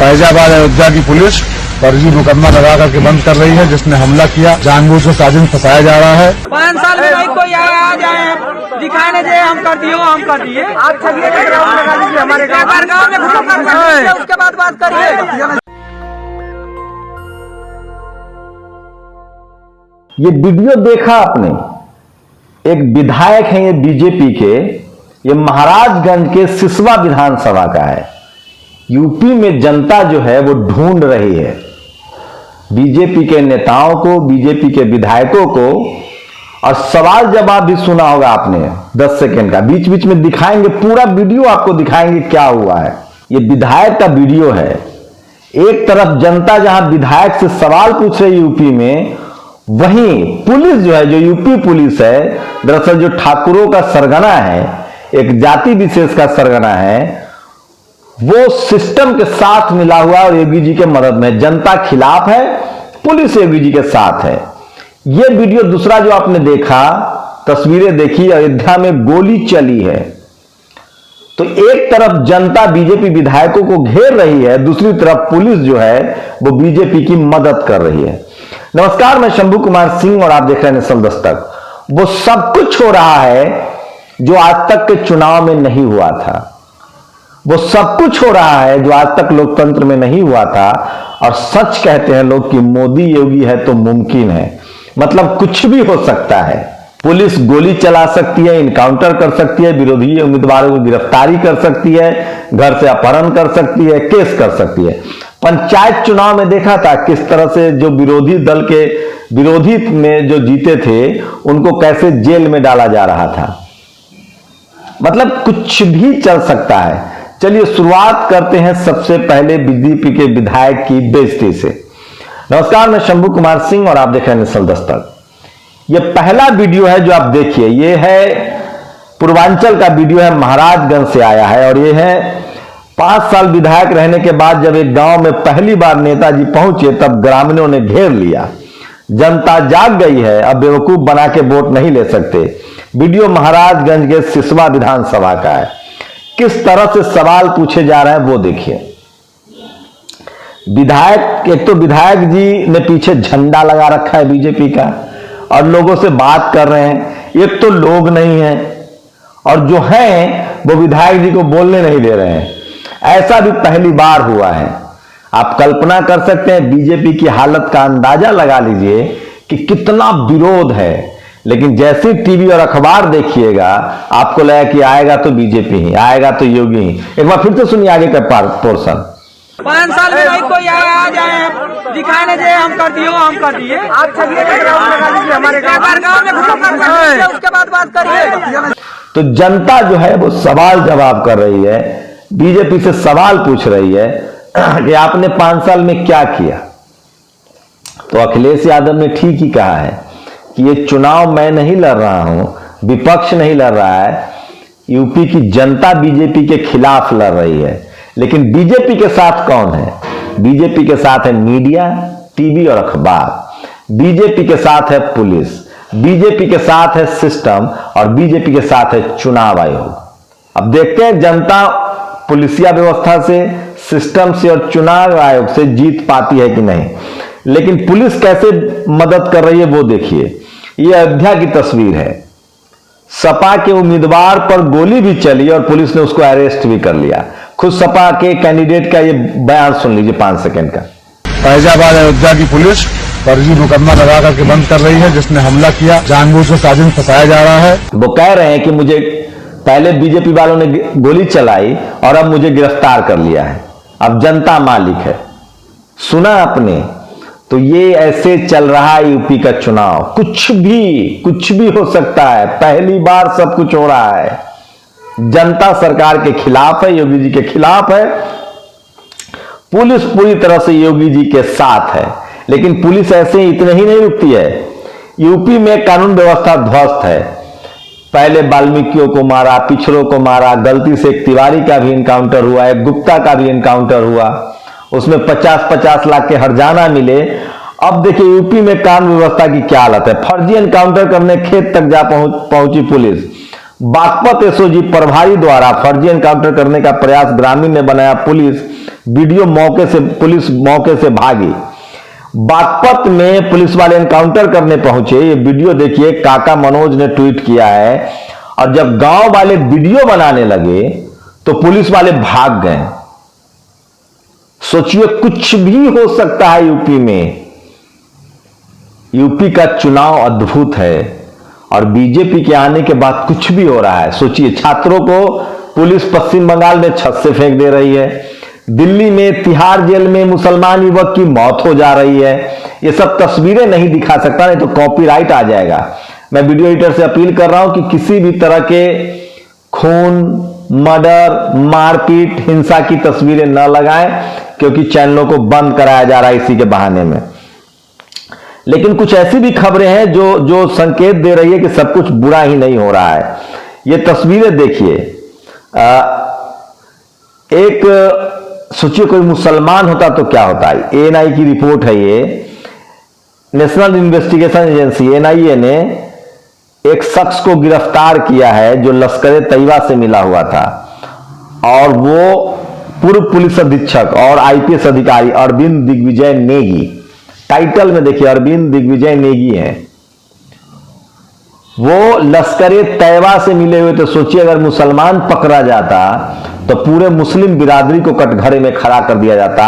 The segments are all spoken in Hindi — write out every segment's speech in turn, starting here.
फैजाबाद अयोध्या की पुलिस फर्जी मुकदमा लगा करके बंद कर रही है, जिसने हमला किया जानबूझ से साजिश फंसाया जा रहा है। 5 साल में नहीं कोई आ जाए दिखाने दे हम कर दिए आप चलिए लगा दीजिए हमारे गाँव में उसके बाद बात करिए। ये वीडियो देखा आपने, एक विधायक हैं ये बीजेपी के, ये महाराजगंज के सिसवा विधानसभा का है। यूपी में जनता जो है वो ढूंढ रही है बीजेपी के नेताओं को, बीजेपी के विधायकों को। और सवाल जवाब भी सुना होगा आपने 10 सेकंड का, बीच बीच में दिखाएंगे, पूरा वीडियो आपको दिखाएंगे क्या हुआ है। ये विधायक का वीडियो है। एक तरफ जनता जहां विधायक से सवाल पूछ रही यूपी में, वहीं पुलिस जो है, जो यूपी पुलिस है, दरअसल जो ठाकुरों का सरगना है, एक जाति विशेष का सरगना है, वो सिस्टम के साथ मिला हुआ और योगी जी के मदद में। जनता खिलाफ है, पुलिस योगी जी के साथ है। यह वीडियो दूसरा जो आपने देखा, तस्वीरें देखी, अयोध्या में गोली चली है। तो एक तरफ जनता बीजेपी विधायकों को घेर रही है, दूसरी तरफ पुलिस जो है वो बीजेपी की मदद कर रही है। नमस्कार, मैं शंभू कुमार सिंह और आप देख रहे हैं नेशनल दस्तक। वो सब कुछ हो रहा है जो आज तक के चुनाव में नहीं हुआ था। वो सब कुछ हो रहा है जो आज तक लोकतंत्र में नहीं हुआ था। और सच कहते हैं लोग कि मोदी योगी है तो मुमकिन है, मतलब कुछ भी हो सकता है। पुलिस गोली चला सकती है, इनकाउंटर कर सकती है, विरोधी उम्मीदवारों को गिरफ्तारी कर सकती है, घर से अपहरण कर सकती है, केस कर सकती है। पंचायत चुनाव में देखा था किस तरह से जो विरोधी दल के विरोधी में जो जीते थे उनको कैसे जेल में डाला जा रहा था। मतलब कुछ भी चल सकता है। चलिए शुरुआत करते हैं सबसे पहले बीजेपी के विधायक की बेइज्जती से। नमस्कार, मैं शंभू कुमार सिंह और आप देख रहे हैं नेशनल दस्तक। यह पहला वीडियो है जो आप देखिए, यह है पूर्वांचल का वीडियो है, महाराजगंज से आया है। और यह है 5 साल विधायक रहने के बाद जब एक गांव में पहली बार नेताजी पहुंचे, तब ग्रामीणों ने घेर लिया। जनता जाग गई है, अब बेवकूफ बना के वोट नहीं ले सकते। वीडियो महाराजगंज के सिसवा विधानसभा का है। किस तरह से सवाल पूछे जा रहे हैं वो देखिए। विधायक, एक तो विधायक जी ने पीछे झंडा लगा रखा है बीजेपी का और लोगों से बात कर रहे हैं। एक तो लोग नहीं है और जो हैं वो विधायक जी को बोलने नहीं दे रहे हैं। ऐसा भी पहली बार हुआ है। आप कल्पना कर सकते हैं, बीजेपी की हालत का अंदाजा लगा लीजिए कि कितना विरोध है। लेकिन जैसे टीवी और अखबार देखिएगा आपको लगेगा कि आएगा तो बीजेपी ही, आएगा तो योगी ही। एक बार फिर से सुनिए आगे का पोर्शन। 5 साल में नहीं कोई आ जाए दिखाने दे हम कर दिए आप चलिए लगा दीजिए हमारे गाँव में उसके बाद बात करिए। तो जनता जो है वो सवाल जवाब कर रही है, बीजेपी से सवाल पूछ रही है कि आपने 5 साल में क्या किया। तो अखिलेश यादव ने ठीक ही कहा है कि ये चुनाव मैं नहीं लड़ रहा हूं, विपक्ष नहीं लड़ रहा है, यूपी की जनता बीजेपी के खिलाफ लड़ रही है। लेकिन बीजेपी के साथ कौन है? बीजेपी के साथ है मीडिया, टीवी और अखबार। बीजेपी के साथ है पुलिस, बीजेपी के साथ है सिस्टम और बीजेपी के साथ है चुनाव आयोग। अब देखते हैं जनता पुलिसिया व्यवस्था से, सिस्टम से और चुनाव आयोग से जीत पाती है कि नहीं। लेकिन पुलिस कैसे मदद कर रही है वो देखिए। यह अयोध्या की तस्वीर है। सपा के उम्मीदवार पर गोली भी चली और पुलिस ने उसको अरेस्ट भी कर लिया। खुद सपा के कैंडिडेट का ये बयान सुन लीजिए 5 सेकंड का। फैजाबाद अयोध्या की पुलिस फर्जी मुकदमा लगा करके बंद कर रही है, जिसने हमला किया जानबूझ से साजिश फंसाया जा रहा है। वो कह रहे हैं कि मुझे पहले बीजेपी वालों ने गोली चलाई और अब मुझे गिरफ्तार कर लिया है, अब जनता मालिक है। सुना आपने? तो ये ऐसे चल रहा है यूपी का चुनाव। कुछ भी हो सकता है। पहली बार सब कुछ हो रहा है। जनता सरकार के खिलाफ है, योगी जी के खिलाफ है। पुलिस पूरी तरह से योगी जी के साथ है। लेकिन पुलिस ऐसे ही इतने ही नहीं रुकती है। यूपी में कानून व्यवस्था ध्वस्त है। पहले वाल्मीकियों को मारा, पिछड़ों को मारा, गलती से एक तिवारी का भी इनकाउंटर हुआ, एक गुप्ता का भी इनकाउंटर हुआ, उसमें 50-50 लाख के हर्जाना मिले। अब देखिए यूपी में कानून व्यवस्था की क्या हालत है। फर्जी एनकाउंटर करने खेत तक जा पहुंची पुलिस। बागपत एसओजी प्रभारी द्वारा फर्जी एनकाउंटर करने का प्रयास ग्रामीण ने बनाया पुलिस। वीडियो पुलिस मौके से भागी। बागपत में पुलिस वाले एनकाउंटर करने पहुंचे। ये वीडियो देखिए, काका मनोज ने ट्वीट किया है। और जब गांव वाले वीडियो बनाने लगे तो पुलिस वाले भाग गए। सोचिए, कुछ भी हो सकता है यूपी में। यूपी का चुनाव अद्भुत है और बीजेपी के आने के बाद कुछ भी हो रहा है। सोचिए, छात्रों को पुलिस पश्चिम बंगाल में छत से फेंक दे रही है। दिल्ली में तिहाड़ जेल में मुसलमान युवक की मौत हो जा रही है। ये सब तस्वीरें नहीं दिखा सकता, नहीं तो कॉपीराइट आ जाएगा। मैं वीडियो एडिटर से अपील कर रहा हूं कि किसी भी तरह के खून, मर्डर, मारपीट, हिंसा की तस्वीरें न लगाएं, क्योंकि चैनलों को बंद कराया जा रहा है इसी के बहाने में। लेकिन कुछ ऐसी भी खबरें हैं जो संकेत दे रही है कि सब कुछ बुरा ही नहीं हो रहा है। ये तस्वीरें देखिए, एक सोचिए कोई मुसलमान होता तो क्या होता है। एएनआई की रिपोर्ट है, ये नेशनल इन्वेस्टिगेशन एजेंसी एनआईए ने एक शख्स को गिरफ्तार किया है जो लश्कर तैयबा से मिला हुआ था, और वो पूर्व पुलिस अधीक्षक और आईपीएस अधिकारी अरविंद दिग्विजय नेगी, टाइटल में देखिए अरविंद दिग्विजय नेगी हैं। वो लश्कर तैयबा से मिले हुए। तो सोचिए, अगर मुसलमान पकड़ा जाता तो पूरे मुस्लिम बिरादरी को कटघरे में खड़ा कर दिया जाता।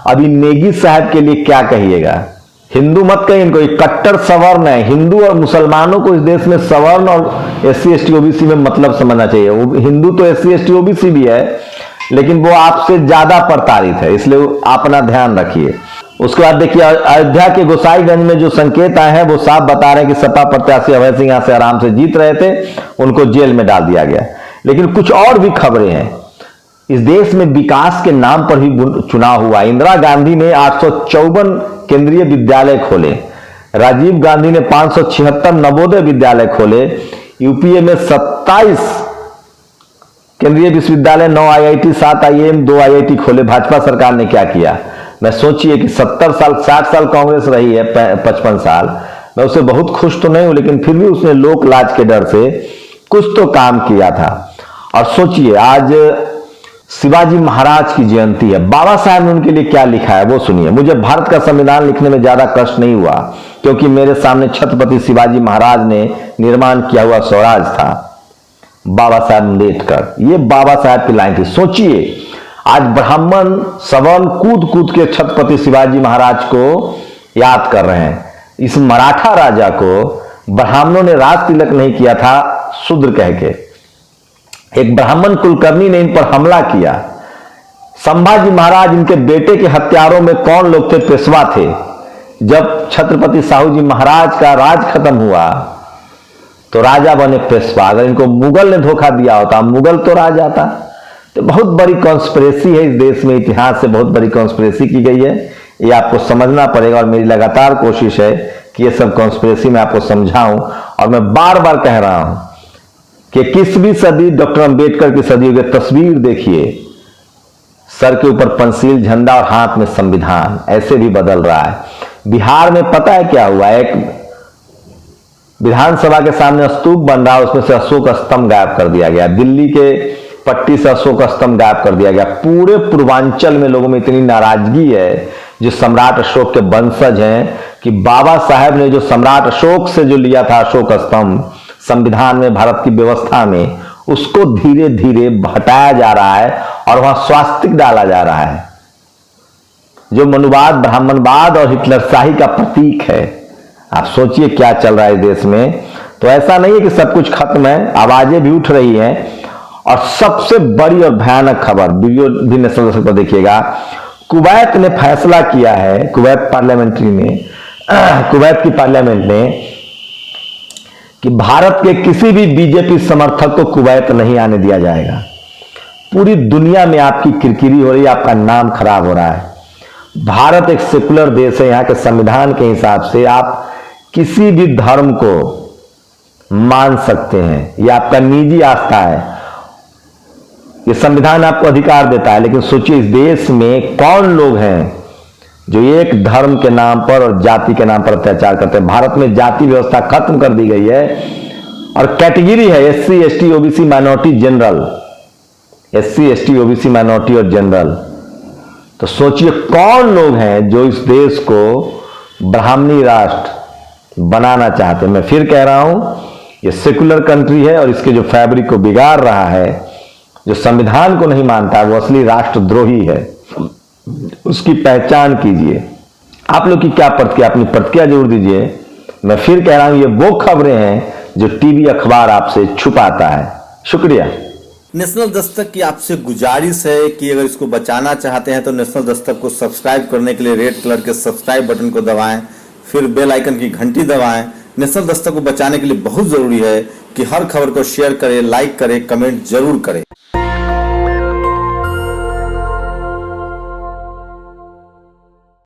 अभी नेगी साहब के लिए क्या कहिएगा। हिंदू मत कहिए इनको, कट्टर सवर्ण है। हिंदू और मुसलमानों को इस देश में सवर्ण और एससी एसटी ओबीसी में मतलब समझना चाहिए। वो हिंदू तो एससी एसटी ओबीसी भी है, लेकिन वो आपसे ज्यादा प्रताड़ित है, इसलिए आप अपना ध्यान रखिए। उसके बाद देखिए, अयोध्या के गोसाईगंज में जो संकेत आए हैं वो साफ बता रहे हैं कि सपा प्रत्याशी अभय सिंह यहां से आराम से जीत रहे थे, उनको जेल में डाल दिया गया। लेकिन कुछ और भी खबरें हैं। इस देश में विकास के नाम पर भी चुनाव हुआ। इंदिरा गांधी ने 854 केंद्रीय विद्यालय खोले, राजीव गांधी ने 576 नवोदय विद्यालय खोले, यूपीए में 27 केंद्रीय विश्वविद्यालय, 9 आईआईटी, 7 आईएम, 2 आईआईटी खोले। भाजपा सरकार ने क्या किया। मैं सोचिए कि 70 साल 60 साल कांग्रेस रही है, 55 साल। मैं उससे बहुत खुश तो नहीं हूं, लेकिन फिर भी उसने लोक लाज के डर से कुछ तो काम किया था। और सोचिए, आज शिवाजी महाराज की जयंती है। बाबा साहब ने उनके लिए क्या लिखा है वो सुनिए। मुझे भारत का संविधान लिखने में ज्यादा कष्ट नहीं हुआ, क्योंकि मेरे सामने छत्रपति शिवाजी महाराज ने निर्माण किया हुआ स्वराज था। बाबा साहब अम्बेडकर, ये बाबा साहब की लाइन थी। सोचिए, आज ब्राह्मण सवर्ण कूद कूद के छत्रपति शिवाजी महाराज को याद कर रहे हैं। इस मराठा राजा को ब्राह्मणों ने राज तिलक नहीं किया था शूद्र कह के। एक ब्राह्मण कुलकर्णी ने इन पर हमला किया। संभाजी महाराज, इनके बेटे के हत्यारों में कौन लोग थे? पेशवा थे। जब छत्रपति साहू जी महाराज का राज खत्म हुआ तो राजा बने पेशवा। अगर इनको मुगल ने धोखा दिया होता, मुगल तो राजा था। तो बहुत बड़ी कॉन्स्पिरेसी है इस देश में, इतिहास से बहुत बड़ी कॉन्स्पिरेसी की गई है। ये आपको समझना पड़ेगा और मेरी लगातार कोशिश है कि ये सब कॉन्स्पिरेसी मैं आपको समझाऊं। और मैं बार बार कह रहा हूं कि 21वीं सदी डॉक्टर अंबेडकर की सदी की तस्वीर देखिए, सर के ऊपर पंसील झंडा और हाथ में संविधान, ऐसे भी बदल रहा है। बिहार में पता है क्या हुआ? एक विधानसभा के सामने स्तूप बन रहा है, उसमें से अशोक स्तंभ गायब कर दिया गया। दिल्ली के पट्टी से अशोक स्तंभ गायब कर दिया गया। पूरे पूर्वांचल में लोगों में इतनी नाराजगी है जो सम्राट अशोक के वंशज हैं कि बाबा साहब ने जो सम्राट अशोक से जो लिया था अशोक स्तंभ संविधान में, भारत की व्यवस्था में, उसको धीरे धीरे हटाया जा रहा है और वहां स्वास्तिक डाला जा रहा है, जो मनुवाद, ब्राह्मणवाद और हिटलरशाही का प्रतीक है। आप सोचिए क्या चल रहा है इस देश में। तो ऐसा नहीं है कि सब कुछ खत्म है, आवाजें भी उठ रही हैं। और सबसे बड़ी और भयानक खबर, वीडियो भी नेशनल पर देखिएगा, कुवैत ने फैसला किया है, कुवैत की पार्लियामेंट ने, कि भारत के किसी भी बीजेपी समर्थक को कुवैत नहीं आने दिया जाएगा। पूरी दुनिया में आपकी किरकिरी हो रही है, आपका नाम खराब हो रहा है। भारत एक सेकुलर देश है, यहां के संविधान के हिसाब से आप किसी भी धर्म को मान सकते हैं, यह आपका निजी आस्था है, ये संविधान आपको अधिकार देता है। लेकिन सोचिए, इस देश में कौन लोग हैं जो एक धर्म के नाम पर और जाति के नाम पर अत्याचार करते हैं। भारत में जाति व्यवस्था खत्म कर दी गई है और कैटेगरी है SC ST OBC minority general, SC ST OBC minority और जनरल। तो सोचिए कौन लोग हैं जो इस देश को ब्राह्मणी राष्ट्र बनाना चाहते हैं। मैं फिर कह रहा हूं, ये सेकुलर कंट्री है और इसके जो फैब्रिक को बिगाड़ रहा है, जो संविधान को नहीं मानता, वो असली राष्ट्रद्रोही है। उसकी पहचान कीजिए। आप लोग की क्या प्रतिक्रिया, अपनी प्रतिक्रिया जरूर दीजिए। मैं फिर कह रहा हूं, ये वो खबरें हैं जो टीवी अखबार आपसे छुपाता है। शुक्रिया। नेशनल दस्तक की आपसे गुजारिश है कि अगर इसको बचाना चाहते हैं तो नेशनल दस्तक को सब्सक्राइब करने के लिए रेड कलर के सब्सक्राइब बटन को दबाएं, फिर बेल आइकन की घंटी दबाएं। नेशनल दस्तक को बचाने के लिए बहुत जरूरी है कि हर खबर को शेयर करें, लाइक करें, कमेंट जरूर करें।